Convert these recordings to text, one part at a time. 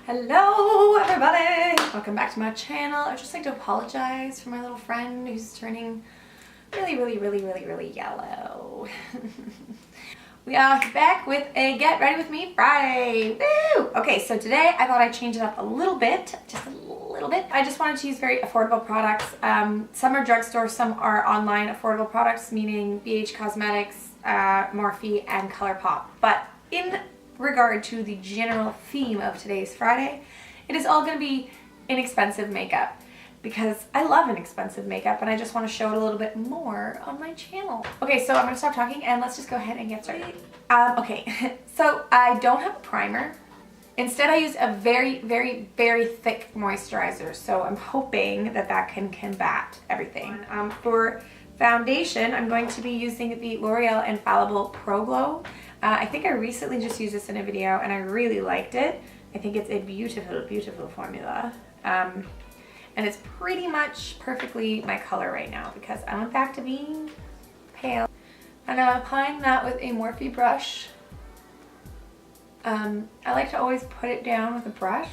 Hello everybody! Welcome back to my channel. I'd just like to apologize for my little friend who's turning really yellow. We are back with a Get Ready With Me Friday. Woo! Okay, so today I thought I'd change it up a little bit, just a little bit. I just wanted to use very affordable products. Some are drugstore, some are online affordable products, meaning Beige Cosmetics, Morphe, and Colorpop. But in regard to the general theme of today's Friday, it is all going to be inexpensive makeup because I love inexpensive makeup and I just want to show it a little bit more on my channel. Okay, so I'm going to stop talking and let's just go ahead and get started. Okay, so I don't have a primer. Instead, I use a very thick moisturizer, so I'm hoping that that can combat everything. For foundation, I'm going to be using the L'Oreal Infallible Pro Glow. I think I recently just used this in a video and I really liked it. I think it's a beautiful formula. And it's pretty much perfectly my color right now because I went back to being pale. And I'm applying that with a Morphe brush. I like to always put it down with a brush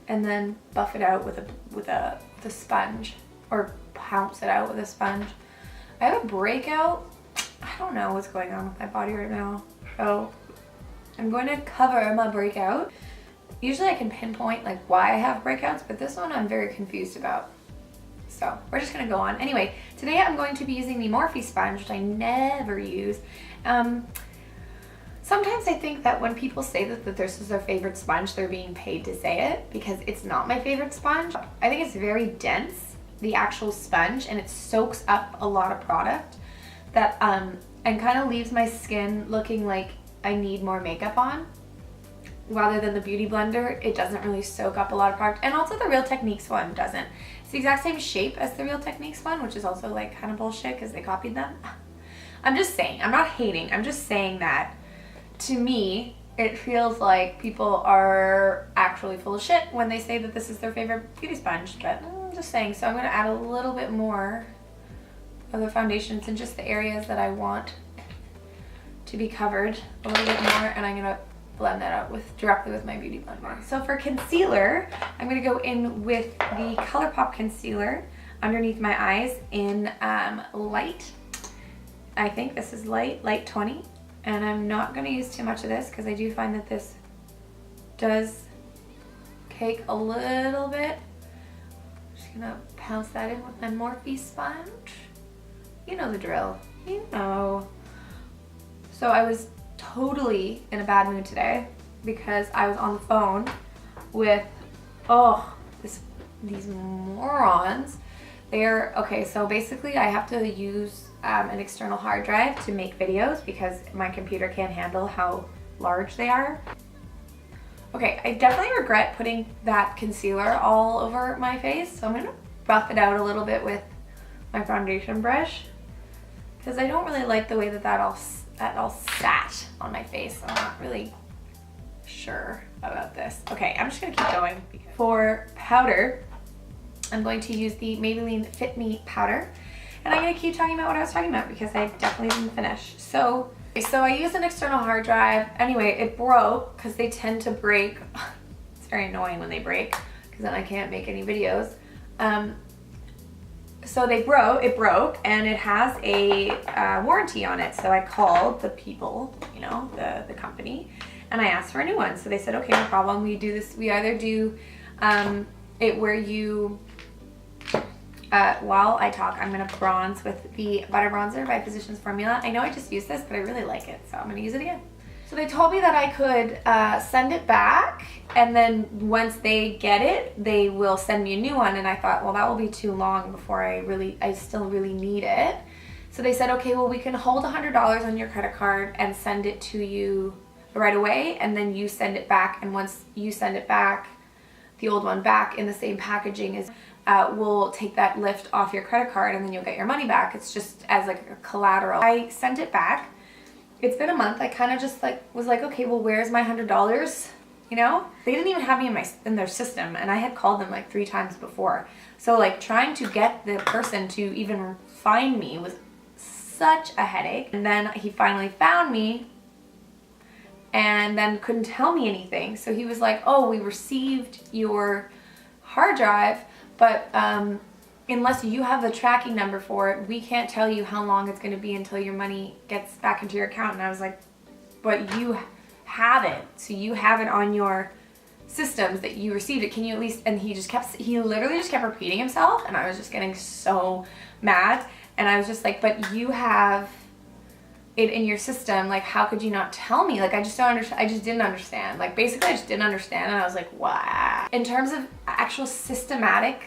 and then buff it out with a sponge, or pounce it out with a sponge. I have a breakout. I don't know what's going on with my body right now, so I'm going to cover my breakout. Usually I can pinpoint like why I have breakouts, but this one I'm very confused about. So we're just gonna go on. Anyway, today I'm going to be using the Morphe sponge, which I never use. Sometimes I think that when people say that this is their favorite sponge, they're being paid to say it, because it's not my favorite sponge. I think it's very dense, the actual sponge, and it soaks up a lot of product that and kind of leaves my skin looking like I need more makeup on. Rather than the Beauty Blender, it doesn't really soak up a lot of product. And also the Real Techniques one doesn't. It's the exact same shape as the Real Techniques one, which is also like kind of bullshit because they copied them. I'm just saying, I'm not hating, I'm just saying that to me, it feels like people are actually full of shit when they say that this is their favorite beauty sponge, but I'm just saying. So I'm gonna add a little bit more of the foundations in just the areas that I want to be covered a little bit more, and I'm gonna blend that out directly with my Beauty Blender. So for concealer, I'm gonna go in with the Colorpop concealer underneath my eyes in light. I think this is light 20, and I'm not gonna use too much of this because I do find that this does cake a little bit. Just gonna pounce that in with my Morphe sponge. You know the drill, you know. So I was totally in a bad mood today because I was on the phone with, these morons. They're, okay, so basically I have to use an external hard drive to make videos because my computer can't handle how large they are. Okay, I definitely regret putting that concealer all over my face, so I'm gonna buff it out a little bit with my foundation brush because I don't really like the way that all sat on my face. I'm not really sure about this. Okay, I'm just gonna keep going. For powder, I'm going to use the Maybelline Fit Me Powder, and I'm gonna keep talking about what I was talking about because I definitely didn't finish. So I used an external hard drive. Anyway, it broke because they tend to break. It's very annoying when they break because then I can't make any videos. So it broke, and it has a warranty on it. So I called the people, you know, the company, and I asked for a new one. So they said, okay, no problem. We do this. We either do it where you, while I talk, I'm gonna bronze with the Butter Bronzer by Physicians Formula. I know I just used this, but I really like it, so I'm gonna use it again. So they told me that I could send it back, and then once they get it, they will send me a new one. And I thought, well, that will be too long before I still really need it. So they said, okay, well, we can hold $100 on your credit card and send it to you right away, and then you send it back. And once you send it back, the old one back in the same packaging is, we'll take that lift off your credit card, and then you'll get your money back. It's just as like a collateral. I sent it back. It's been a month. I kind of just was like, okay, well, where's my $100? You know, they didn't even have me in their system, and I had called them like 3 times before. So like trying to get the person to even find me was such a headache. And then he finally found me, and then couldn't tell me anything. So he was like, oh, we received your hard drive, but unless you have the tracking number for it, we can't tell you how long it's going to be until your money gets back into your account. And I was like, but you have it. So you have it on your systems that you received it. Can you at least, and he literally just kept repeating himself, and I was just getting so mad. And I was just like, but you have it in your system, like how could you not tell me? Like I just don't understand. I just didn't understand. Like basically I just didn't understand, and I was like, what? In terms of actual systematic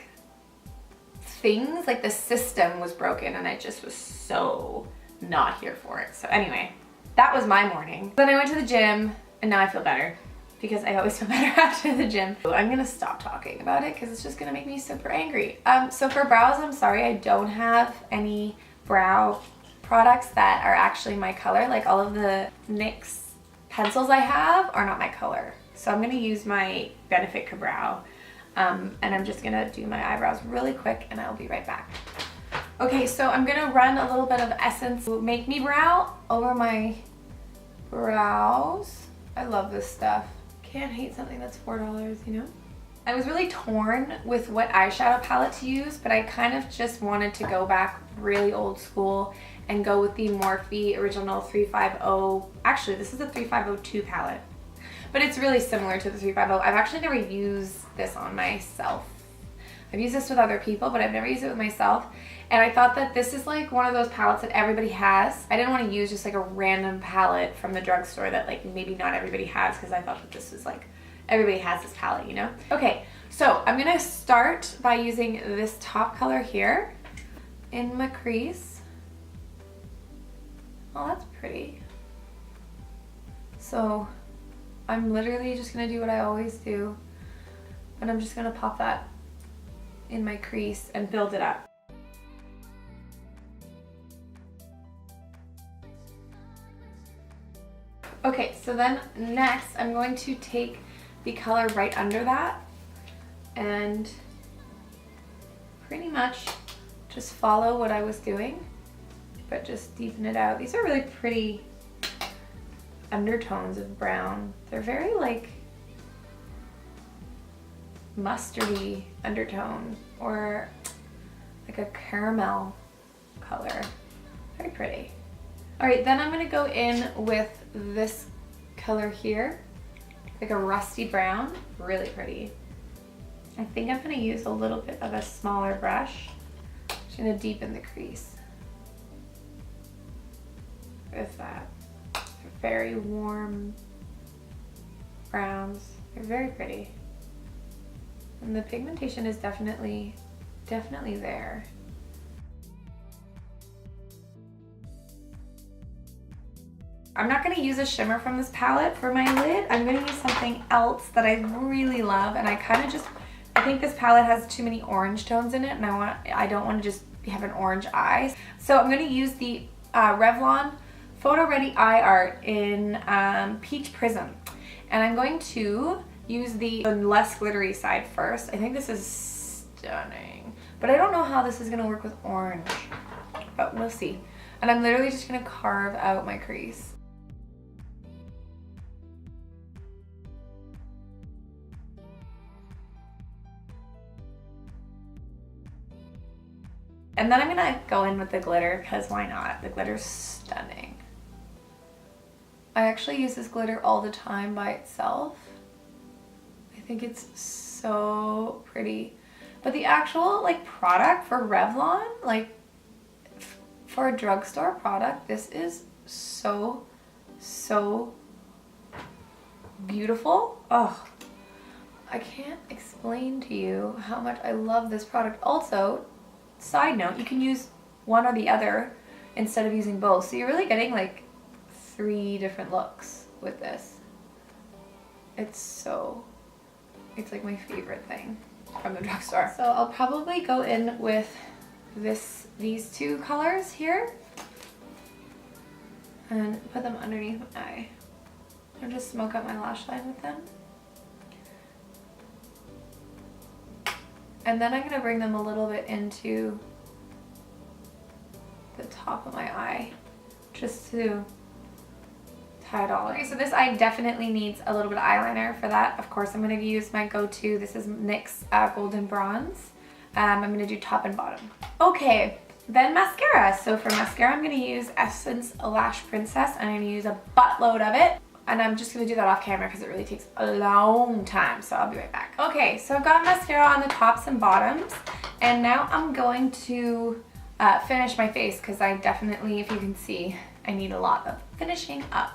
things, like the system was broken, and I just was so not here for it. So anyway, that was my morning. Then I went to the gym, and now I feel better, because I always feel better after the gym. I'm gonna stop talking about it because it's just gonna make me super angry. So for brows, I'm sorry, I don't have any brow products that are actually my color. Like all of the NYX pencils I have are not my color. So I'm gonna use my Benefit Brow, and I'm just gonna do my eyebrows really quick, and I'll be right back. Okay, so I'm gonna run a little bit of Essence Make Me Brow over my brows. I love this stuff. Can't hate something that's $4, you know? I was really torn with what eyeshadow palette to use, but I kind of just wanted to go back really old school and go with the Morphe Original 350. Actually, this is the 3502 palette, but it's really similar to the 350. I've actually never used this on myself. I've used this with other people, but I've never used it with myself. And I thought that this is like one of those palettes that everybody has. I didn't want to use just like a random palette from the drugstore that like maybe not everybody has, because I thought that this was like, everybody has this palette, you know? Okay, so I'm gonna start by using this top color here in my crease. Oh, that's pretty. So I'm literally just gonna do what I always do, and I'm just gonna pop that in my crease and build it up. Okay, so then next I'm going to take the color right under that and pretty much just follow what I was doing, but just deepen it out. These are really pretty undertones of brown. They're very like mustardy undertone, or like a caramel color. Very pretty. All right, then I'm gonna go in with this color here, like a rusty brown, really pretty. I think I'm gonna use a little bit of a smaller brush. Just gonna deepen the crease with that. Very warm browns. They're very pretty. And the pigmentation is definitely there. I'm not going to use a shimmer from this palette for my lid. I'm going to use something else that I really love, and I think this palette has too many orange tones in it, and I don't want to just have an orange eye. So I'm going to use the Revlon Photo Ready Eye Art in Peach Prism, and I'm going to use the less glittery side first. I think this is stunning, but I don't know how this is going to work with orange, but we'll see. And I'm literally just going to carve out my crease. And then I'm gonna go in with the glitter, because why not? The glitter's stunning. I actually use this glitter all the time by itself. I think it's so pretty. But the actual like product for Revlon, like for a drugstore product, this is so beautiful. Oh, I can't explain to you how much I love this product. Also, side note, you can use one or the other instead of using both. So you're really getting like 3 different looks with this. It's like my favorite thing from the drugstore. So I'll probably go in with these 2 colors here and put them underneath my eye. And just smoke out my lash line with them. And then I'm going to bring them a little bit into the top of my eye, just to tie it all in. Okay, so this eye definitely needs a little bit of eyeliner. For that, of course, I'm going to use my go-to. This is NYX Golden Bronze. I'm going to do top and bottom. Okay, then mascara. So for mascara, I'm going to use Essence Lash Princess, and I'm going to use a buttload of it. And I'm just going to do that off camera because it really takes a long time, so I'll be right back. Okay, so I've got mascara on the tops and bottoms, and now I'm going to finish my face because I definitely, if you can see, I need a lot of finishing up.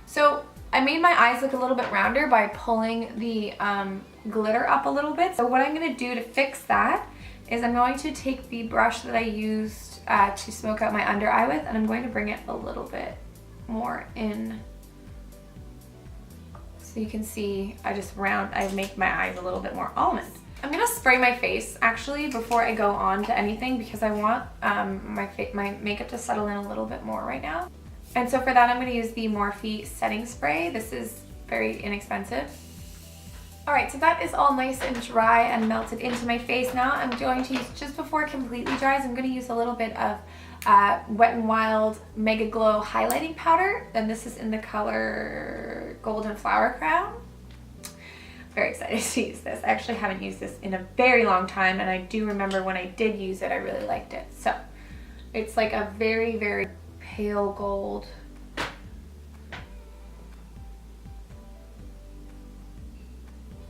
So I made my eyes look a little bit rounder by pulling the glitter up a little bit. So what I'm going to do to fix that is I'm going to take the brush that I used to smoke out my under eye with, and I'm going to bring it a little bit more in. So you can see I make my eyes a little bit more almond. I'm gonna spray my face actually before I go on to anything because I want my makeup to settle in a little bit more right now. And so for that, I'm gonna use the Morphe setting spray. This is very inexpensive. All right, so that is all nice and dry and melted into my face. Now I'm going to use, just before it completely dries, I'm gonna use a little bit of Wet n Wild Mega Glow highlighting powder, and this is in the color Golden Flower Crown. Very excited to use this. I actually haven't used this in a very long time, and I do remember when I did use it, I really liked it. So it's like a very, very pale gold.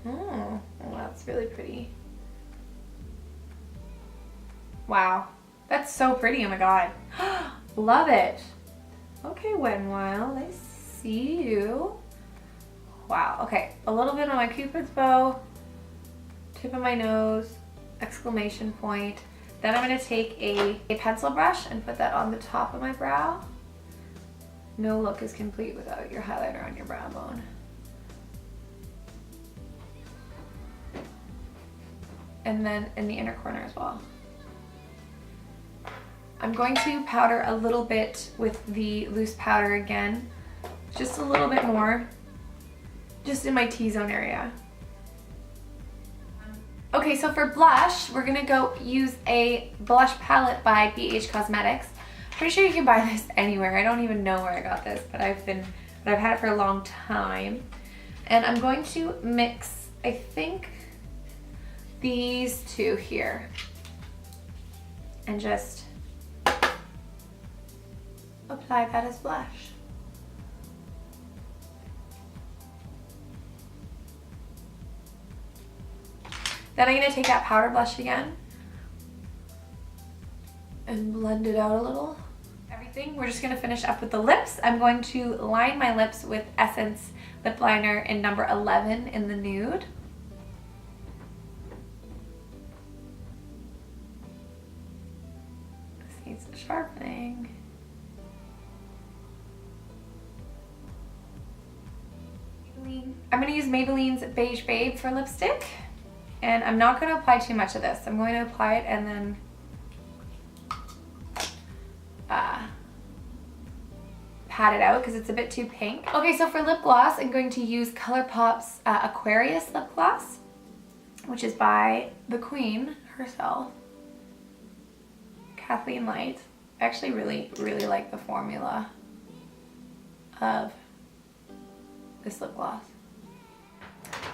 Oh, that's really pretty. Wow. That's so pretty, oh my god. Love it. Okay, Wet n Wild, I see you. Wow, okay, a little bit on my Cupid's bow, tip of my nose, exclamation point. Then I'm gonna take a pencil brush and put that on the top of my brow. No look is complete without your highlighter on your brow bone. And then in the inner corner as well. I'm going to powder a little bit with the loose powder again, just a little bit more, just in my T-zone area. Okay, so for blush, we're gonna go use a blush palette by Beige Cosmetics. Pretty sure you can buy this anywhere. I don't even know where I got this, but I've had it for a long time. And I'm going to mix, I think, these two here, and just apply that as blush. Then I'm going to take that powder blush again and blend it out a little. Everything, we're just going to finish up with the lips. I'm going to line my lips with Essence Lip Liner in number 11 in the Nude. This needs sharpening. I'm going to use Maybelline's Beige Babe for lipstick, and I'm not going to apply too much of this. I'm going to apply it and then pat it out because it's a bit too pink. Okay, so for lip gloss, I'm going to use Colorpop's Aquarius lip gloss, which is by the queen herself, Kathleen Light. I actually really like the formula of this lip gloss.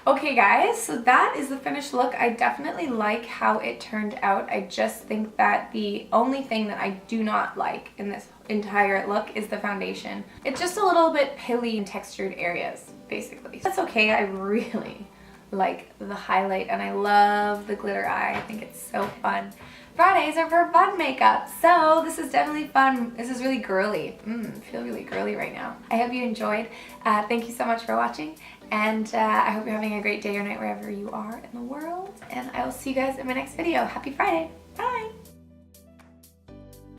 Okay guys, so that is the finished look. I definitely like how it turned out. I just think that the only thing that I do not like in this entire look is the foundation. It's just a little bit pilly in textured areas, basically. That's okay, I really like the highlight and I love the glitter eye. I think it's so fun. Fridays are for fun makeup, so this is definitely fun. This is really girly. I feel really girly right now. I hope you enjoyed. Thank you so much for watching, and I hope you're having a great day or night wherever you are in the world, and I will see you guys in my next video. Happy Friday. Bye!